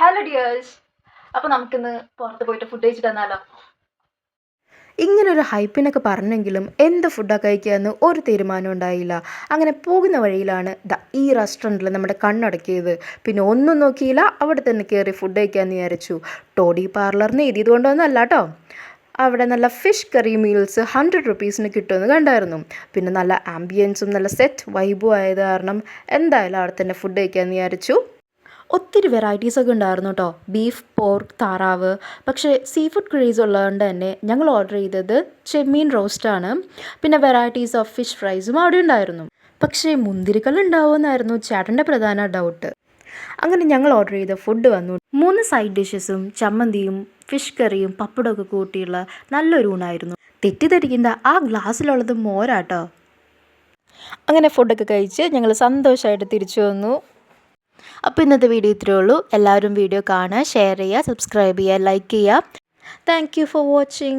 Hello dears. അപ്പോൾ നമുക്കിന്ന് പുറത്ത് പോയിട്ട് ഫുഡ് കഴിച്ചിട്ട് വന്നാലോ? ഇങ്ങനൊരു ഹൈപ്പിനൊക്കെ പറഞ്ഞെങ്കിലും എന്ത് ഫുഡാണ് കഴിക്കുകയെന്ന് ഒരു തീരുമാനം ഉണ്ടായില്ല. അങ്ങനെ പോകുന്ന വഴിയിലാണ് ഈ റെസ്റ്റോറൻറ്റിൽ നമ്മുടെ കണ്ണടക്കിയത്. പിന്നെ ഒന്നും നോക്കിയില്ല, അവിടെ തന്നെ കയറി ഫുഡ് കഴിക്കാമെന്ന് വിചാരിച്ചു. ടോഡി പാർലറിന് എഴുതിയത് കൊണ്ടൊന്നുമല്ല കേട്ടോ. അവിടെ നല്ല ഫിഷ് കറി മീൽസ് 100 റുപ്പീസിന് കിട്ടുമെന്ന് കണ്ടായിരുന്നു. പിന്നെ നല്ല ആംബിയൻസും നല്ല സെറ്റ് വൈബും ആയത് കാരണം എന്തായാലും അവിടെ തന്നെ ഫുഡ് കഴിക്കാമെന്ന് വിചാരിച്ചു. ഒത്തിരി വെറൈറ്റീസൊക്കെ ഉണ്ടായിരുന്നു കേട്ടോ. ബീഫ്, പോർക്ക്, താറാവ്. പക്ഷേ സീ ഫുഡ് ക്രേസ് ഉള്ളതുകൊണ്ട് തന്നെ ഞങ്ങൾ ഓർഡർ ചെയ്തത് ചെമ്മീൻ റോസ്റ്റാണ്. പിന്നെ വെറൈറ്റീസ് ഓഫ് ഫിഷ് ഫ്രൈസും അവിടെ ഉണ്ടായിരുന്നു. പക്ഷേ മുന്തിരിക്കല്ല് ഉണ്ടാവുമെന്നായിരുന്നു ചേട്ടൻ്റെ പ്രധാന ഡൗട്ട്. അങ്ങനെ ഞങ്ങൾ ഓർഡർ ചെയ്ത ഫുഡ് വന്നു. 3 സൈഡ് ഡിഷസും ചമ്മന്തിയും ഫിഷ് കറിയും പപ്പടമൊക്കെ കൂട്ടിയുള്ള നല്ലൊരു ഊണായിരുന്നു. തെറ്റിദ്ധരിക്കേണ്ട, ആ ഗ്ലാസ്സിലുള്ളത് മോരാട്ടോ. അങ്ങനെ ഫുഡൊക്കെ കഴിച്ച് ഞങ്ങൾ സന്തോഷമായിട്ട് തിരിച്ചു വന്നു. അപ്പോൾ ഇന്നത്തെ വീഡിയോ ഇത്രയേ ഉള്ളൂ. എല്ലാവരും വീഡിയോ കാണുക, ഷെയർ ചെയ്യുക, സബ്സ്ക്രൈബ് ചെയ്യുക, ലൈക്ക് ചെയ്യുക. Thank you for watching.